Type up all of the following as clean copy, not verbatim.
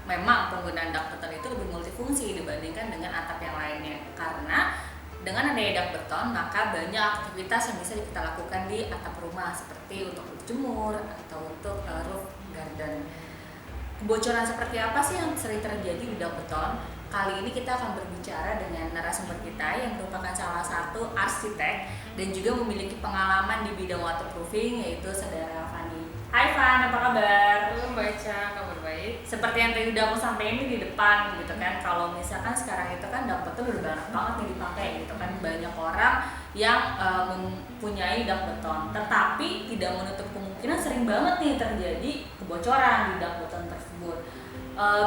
memang penggunaan dak beton itu lebih multifungsi dibandingkan dengan atap yang lainnya, karena dengan adanya dak beton maka banyak aktivitas yang bisa kita lakukan di atap rumah seperti untuk berjemur atau untuk roof garden. Kebocoran seperti apa sih yang sering terjadi di dak beton? Kali ini kita akan berbicara dengan narasumber kita yang merupakan salah satu arsitek dan juga memiliki pengalaman di bidang waterproofing, yaitu saudara Fani. Hai Fan, apa kabar? Halo Mbak Eca, kabar baik. Seperti yang tadi udah aku sampaikan di depan gitu kan, kalau misalkan sekarang itu kan dak beton udah banyak banget nih dipakai gitu kan, banyak orang yang mempunyai dak beton, tetapi tidak menutup kemungkinan sering banget nih terjadi kebocoran di dak beton tersebut.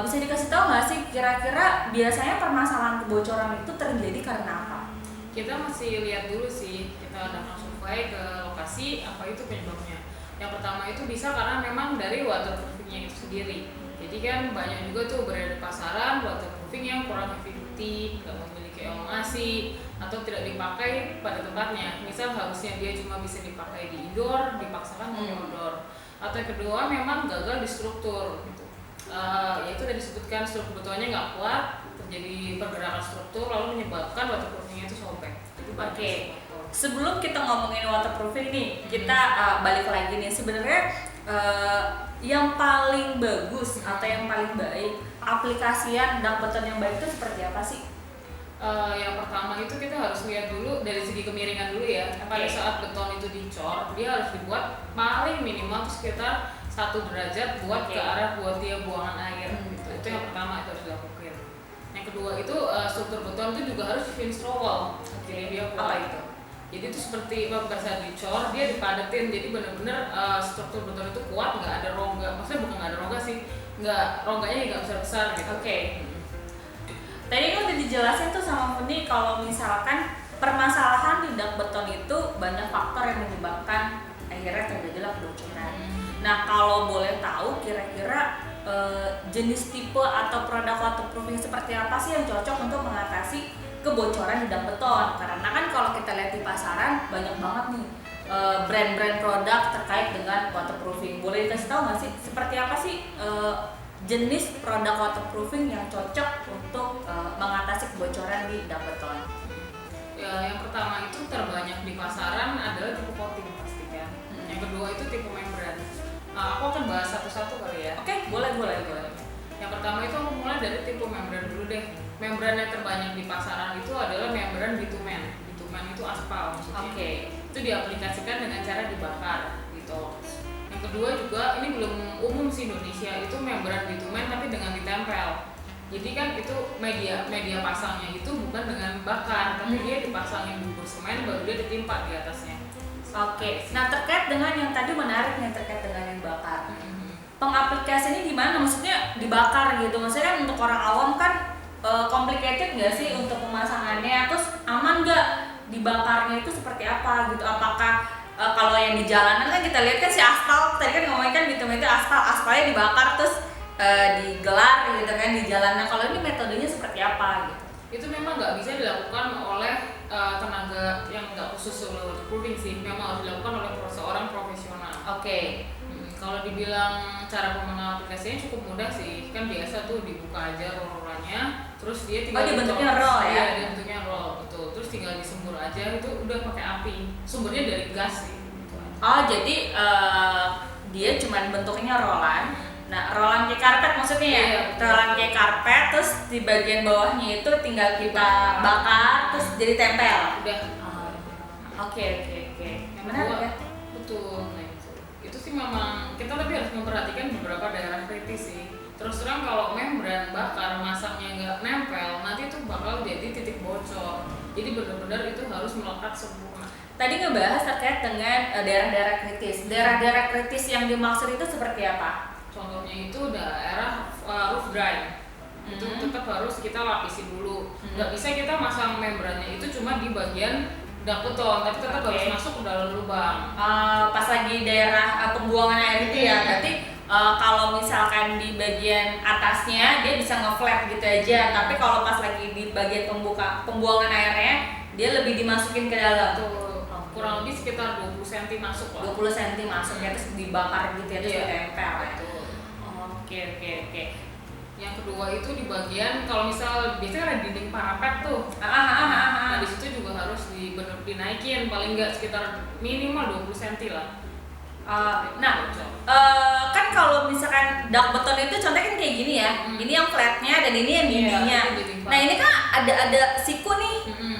Bisa dikasih tahu nggak sih kira-kira biasanya permasalahan kebocoran itu terjadi karena apa? Kita masih lihat dulu sih, kita datang survei ke lokasi apa itu penyebabnya. Yang pertama itu bisa karena memang dari waterproofingnya itu sendiri. Jadi kan banyak juga tuh berada di pasaran waterproofing yang kurang heavy duty, nggak memiliki elongasi atau tidak dipakai pada tempatnya. Misal harusnya dia cuma bisa dipakai di indoor, dipaksakan pakai outdoor. Atau yang kedua memang gagal di struktur gitu. Yaitu tadi disebutkan struktur betonnya nggak kuat, terjadi pergerakan struktur lalu menyebabkan waterproofingnya itu sobek. Oke. Sebelum kita ngomongin waterproofing nih, kita balik lagi nih, sebenarnya yang paling bagus atau yang paling baik aplikasian dak beton yang baik itu seperti apa sih? Yang pertama itu kita harus lihat dulu dari segi kemiringan dulu ya. Pada saat beton itu dicor, dia harus dibuat paling minimal sekitar 1 derajat buat ke arah buat dia buangan air. Itu yang pertama itu harus dilakukan. Yang kedua itu struktur beton itu juga harus finish wall. Jadi dia kuat. Apa itu? Jadi itu seperti pada saat dicor dia dipadetin, jadi benar-benar struktur beton itu kuat, nggak ada rongga. Maksudnya bukan nggak ada rongga sih, rongganya nggak besar-besar gitu. Oke. Tadi kan udah dijelasin tuh sama Funi kalau misalkan permasalahan di dak beton itu banyak faktor yang menyebabkan akhirnya terjadilah kebocoran. Nah, kalau boleh tahu kira-kira jenis tipe atau produk waterproofing seperti apa sih yang cocok untuk mengatasi kebocoran di dak beton? Karena kan kalau kita lihat di pasaran banyak banget nih brand-brand produk terkait dengan waterproofing. Boleh dikasih tahu nggak sih seperti apa sih jenis produk waterproofing yang cocok untuk mengatasi kebocoran di dak beton? Ya, yang pertama itu terbanyak di pasaran adalah tipe coating pastikan. Yang kedua itu tipe membran. Aku akan bahas satu-satu kali ya. Oke, boleh. Yang pertama itu aku mulai dari tipe membran dulu deh. Membran yang terbanyak di pasaran itu adalah membran bitumen. Bitumen itu aspal maksudnya. Oke. Itu diaplikasikan dengan cara dibakar gitu. Yang kedua juga ini belum umum sih Indonesia, itu membran bitumen tapi dengan ditempel. Jadi kan itu media pasangnya itu bukan dengan bakar, tapi dia dipasangin bubur semen baru dia ditimpa di atasnya. Oke. Nah, terkait dengan yang tadi menarik nih terkait dengan yang bakar. Pengaplikasiannya gimana? Maksudnya dibakar gitu. Maksudnya kan untuk orang awam kan complicated nggak sih untuk pemasangannya? Terus aman nggak dibakarnya itu seperti apa gitu? Apakah kalau yang di jalanan kan kita lihat kan si aspal, tadi kan ngomongin kan bitumen itu aspalnya dibakar terus digelar gitu kan di jalanan. Kalau ini metodenya seperti apa gitu? Itu memang nggak bisa dilakukan oleh tenaga yang nggak khusus oleh waterproofing sih, memang harus dilakukan oleh seorang profesional. Oke. Kalau dibilang cara pemenang aplikasinya cukup mudah sih, kan biasa tuh dibuka aja roll-rollannya, terus dia tinggal bentuknya roll ya? Iya, dia bentuknya roll, betul. Terus tinggal disembur aja, itu udah pakai api. Sumbernya dari gas sih. Gitu. Oh, jadi dia cuman bentuknya rollan. Nah, rollan kayak karpet maksudnya ya? Iya, rollan kayak karpet, terus di bagian bawahnya itu tinggal kita bakar, terus jadi tempel. Udah. Oke. Yang Menarik kedua, ya? betul. Nah, itu sih memang kita tapi harus memperhatikan beberapa daerah kritis sih. Terus terang kalau membran bakar masaknya nggak nempel, nanti itu bakal jadi titik bocor. Jadi benar-benar itu harus melekat sempurna. Tadi ngebahas terkait dengan daerah-daerah kritis. Daerah-daerah kritis yang dimaksud itu seperti apa? Contohnya itu daerah roof drain. Itu tetap harus kita lapisi dulu. Nggak bisa kita masang membrannya itu cuma di bagian dak beton, tapi tetap harus masuk ke dalam lubang. Pas lagi daerah pembuangan air itu ya, berarti kalau misalkan di bagian atasnya dia bisa nge-flat gitu aja, tapi kalau pas lagi di bagian pembuangan airnya dia lebih dimasukin ke dalam. Tuh, kurang lebih sekitar 20 cm masuk lah. 20 cm masuk ya, terus dibakar gitu ya, terus ditempel ya. Betul. Oke. Yang kedua itu di bagian kalau misal biasanya ada dinding parapet tuh. Nah, di situ juga harus dinaikin paling enggak sekitar minimal 20 cm lah. Kan kalau misalkan dak beton itu contohnya kan kayak gini ya. Ini yang flatnya dan ini yang dindingnya. Nah, ini kan ada siku nih.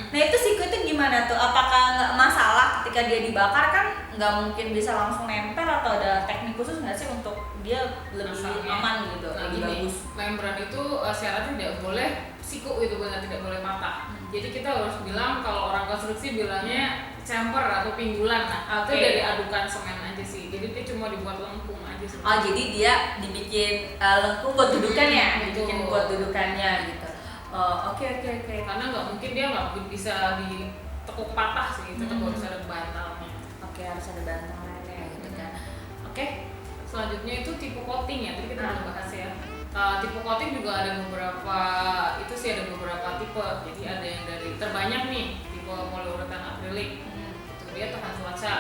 Nah, itu siku itu gimana tuh? Apakah nggak masalah ketika dia dibakar kan nggak mungkin bisa langsung nempel atau ada teknik khusus nggak sih untuk dia lebih aman gitu, lebih bagus? Membran itu syaratnya tidak boleh siku itu benar tidak boleh patah. Jadi kita harus bilang kalau orang konstruksi bilangnya chamfer atau pinggulan. Nah, itu dari adukan semen aja sih. Jadi dia cuma dibuat lengkung aja sebenarnya. Oh, jadi dia dibikin lengkung buat dudukan ya? Dibikin buat dudukannya gitu. Oke. Karena nggak mungkin dia nggak bisa ditekuk patah sih, tetap harus ada bantalnya. Oke, harus ada bantalnya gitu kan. Oke. Selanjutnya itu tipe coating ya, tadi kita udah bahas ya. Tipe coating juga ada beberapa tipe. Jadi ada yang dari terbanyak nih tipe poliuretan akrilik. Itu dia tahan cuaca.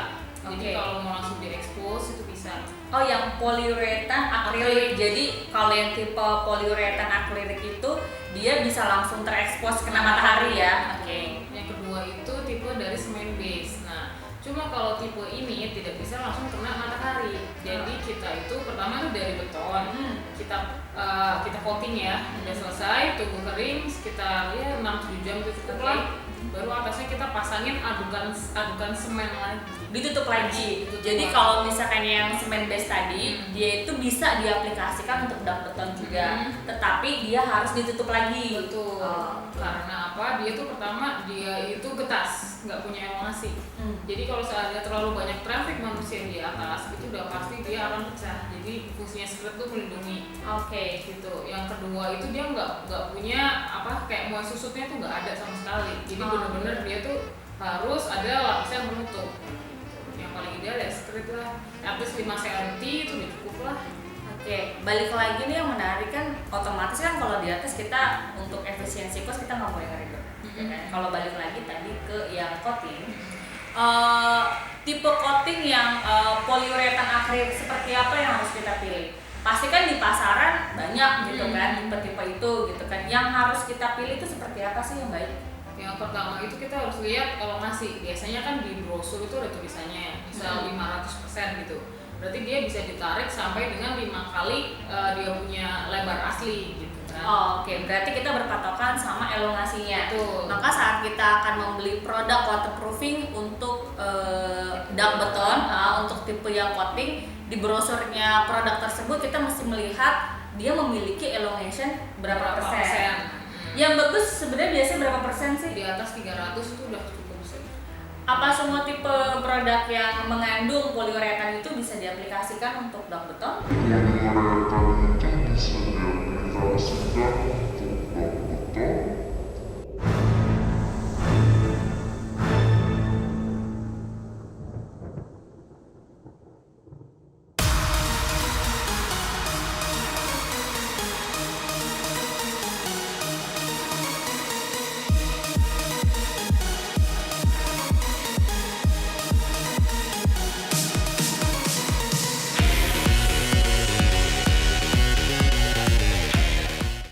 Jadi kalau mau langsung diekspos itu bisa. Oh, yang poliuretan akrilik. Jadi kalau yang tipe poliuretan akrilik itu dia bisa langsung terekspos kena matahari ya. Oke. Yang kedua itu tipe dari semen base. Nah, cuma kalau tipe ini tidak bisa langsung kena matahari. Jadi kita itu pertama itu dari beton. Kita coating ya. Udah selesai, tunggu kering sekitar 6-7 jam itu cukup lah. Baru atasnya kita pasangin adukan semen lagi. Ditutup lagi. Jadi kalau misalkan yang semen base tadi, dia itu bisa diaplikasikan untuk dak beton juga, tetapi dia harus ditutup lagi. Betul. Karena apa? Dia tuh pertama dia itu getas, nggak punya elongasi. Jadi kalau seandainya terlalu banyak traffic manusia di atas, itu udah pasti dia akan pecah. Jadi fungsinya skirt tuh melindungi. Gitu. Yang kedua itu dia nggak punya kayak mau susutnya tuh nggak ada sama sekali. Jadi benar-benar dia tuh harus ada lapisan penutup. Yang paling ideal ya skirt lah, at least 5 cm itu udah cukup lah. Balik lagi nih yang menarik kan, otomatis kan kalau di atas kita untuk efisiensi cost kita nggak boleh ngeredor. Kalau balik lagi tadi ke yang coating, tipe coating yang poliuretan akrilik seperti apa yang harus kita pilih? Pasti kan di pasaran banyak gitu kan tipe-tipe itu gitu kan. Yang harus kita pilih itu seperti apa sih yang baik? Yang pertama itu kita harus lihat elongasi. Biasanya kan di brosur itu ada tulisannya misal 500% gitu. Berarti dia bisa ditarik sampai dengan 5 kali dia punya lebar asli gitu kan. Berarti kita berpatokan sama elongasinya. Betul. Maka saat kita akan membeli produk waterproofing untuk dak beton, untuk tipe yang coating, di brosurnya produk tersebut kita mesti melihat dia memiliki elongation berapa persen. Yang bagus sebenarnya biasanya berapa persen sih? Di atas 300 itu udah cukup sih. Apa semua tipe produk yang mengandung poliuretan itu bisa diaplikasikan untuk dak beton? Poliuretan itu